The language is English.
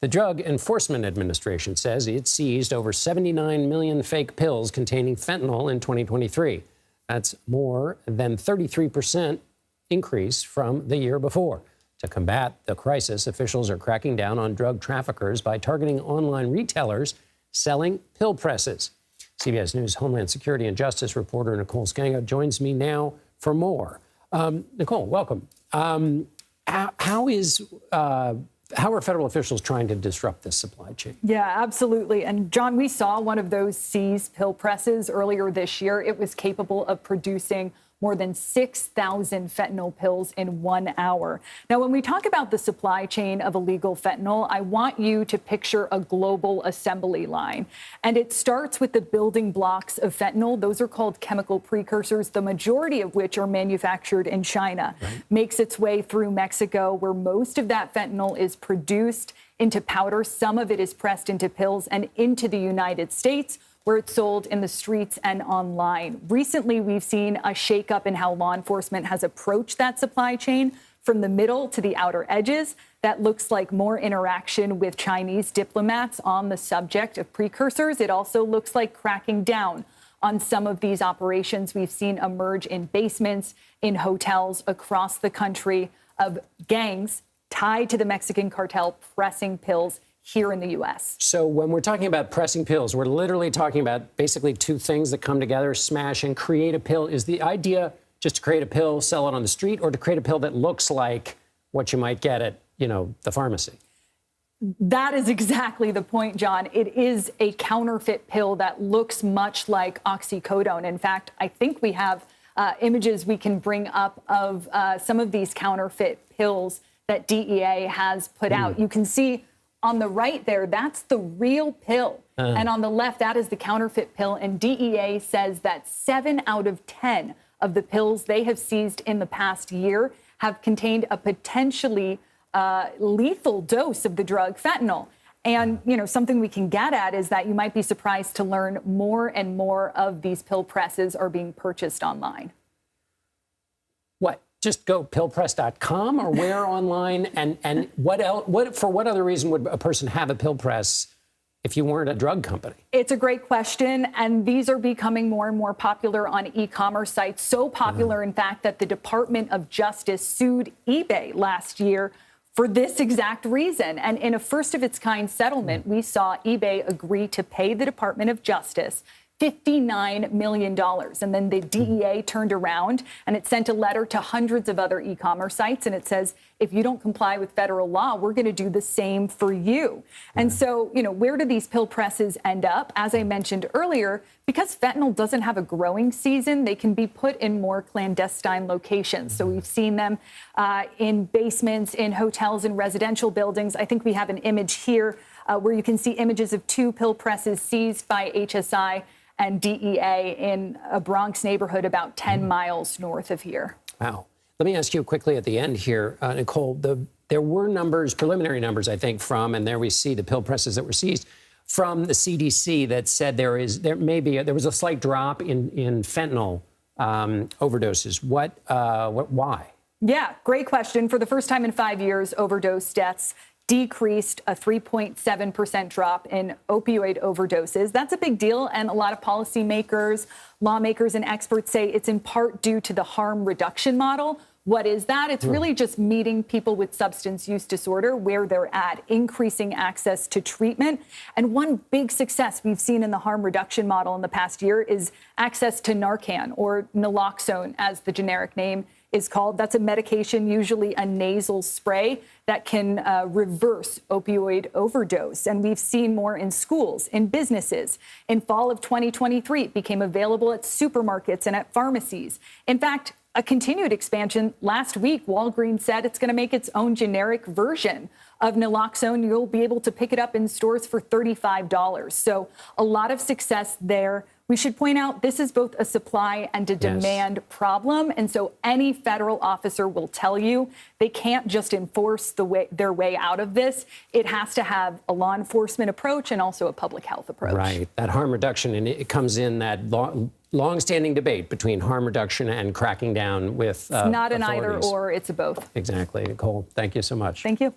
The Drug Enforcement Administration says it seized over 79 million fake pills containing fentanyl in 2023. That's more than 33% increase from the year before. To combat the crisis, officials are cracking down on drug traffickers by targeting online retailers selling pill presses. CBS News Homeland Security and Justice reporter Nicole Sganga joins me now for more. Nicole, welcome. How are federal officials trying to disrupt this supply chain? Yeah, absolutely. And John, we saw one of those seized pill presses earlier this year. It was capable of producing more than 6,000 fentanyl pills in 1 hour. Now, when we talk about the supply chain of illegal fentanyl, I want you to picture a global assembly line. And it starts with the building blocks of fentanyl. Those are called chemical precursors, the majority of which are manufactured in China. Right. Makes its way through Mexico, where most of that fentanyl is produced into powder. Some of it is pressed into pills and into the United States, where it's sold in the streets and online. Recently, we've seen a shakeup in how law enforcement has approached that supply chain from the middle to the outer edges. That looks like more interaction with Chinese diplomats on the subject of precursors. It also looks like cracking down on some of these operations we've seen emerge in basements, in hotels across the country, of gangs tied to the Mexican cartel pressing pills here in the U.S. So when we're talking about pressing pills, we're literally talking about basically two things that come together, smash and create a pill. Is the idea just to create a pill, sell it on the street, or to create a pill that looks like what you might get at, the pharmacy? That is exactly the point, John. It is a counterfeit pill that looks much like oxycodone. In fact, I think we have images we can bring up of some of these counterfeit pills that DEA has put out. You can see on the right there, that's the real pill. And on the left, that is the counterfeit pill. And DEA says that 7 out of 10 of the pills they have seized in the past year have contained a potentially lethal dose of the drug fentanyl. And, something we can get at is that you might be surprised to learn more and more of these pill presses are being purchased online. What? Just go pillpress.com or where online? And what else? For what other reason would a person have a pill press if you weren't a drug company? It's a great question. And these are becoming more and more popular on e-commerce sites. So popular, in fact, that the Department of Justice sued eBay last year for this exact reason. And in a first of its kind settlement, we saw eBay agree to pay the Department of Justice $59 million. And then the DEA turned around and it sent a letter to hundreds of other e-commerce sites. And it says, if you don't comply with federal law, we're going to do the same for you. And so, where do these pill presses end up? As I mentioned earlier, because fentanyl doesn't have a growing season, they can be put in more clandestine locations. So we've seen them in basements, in hotels, in residential buildings. I think we have an image here where you can see images of 2 pill presses seized by HSI and DEA in a Bronx neighborhood about 10 miles north of here. Wow. Let me ask you quickly at the end here, Nicole, there were numbers, preliminary numbers, I think, and there we see the pill presses that were seized from the CDC that said there was a slight drop in fentanyl overdoses. Why? Yeah, great question. For the first time in 5 years, overdose deaths decreased, a 3.7% drop in opioid overdoses. That's a big deal. And a lot of policymakers, lawmakers, and experts say it's in part due to the harm reduction model. What is that? It's really just meeting people with substance use disorder where they're at, increasing access to treatment. And one big success we've seen in the harm reduction model in the past year is access to Narcan, or naloxone, as the generic name is called. That's a medication, usually a nasal spray, that can reverse opioid overdose. And we've seen more in schools, in businesses. In fall of 2023, it became available at supermarkets and at pharmacies. In fact, a continued expansion. Last week, Walgreens said it's going to make its own generic version of naloxone. You'll be able to pick it up in stores for $35. So a lot of success there. We should point out this is both a supply and a demand problem. And so any federal officer will tell you they can't just enforce their way out of this. It has to have a law enforcement approach and also a public health approach. Right. That harm reduction, and it comes in that long-standing debate between harm reduction and cracking down with It's not an authorities. either or, it's a both. Exactly. Nicole, thank you so much. Thank you.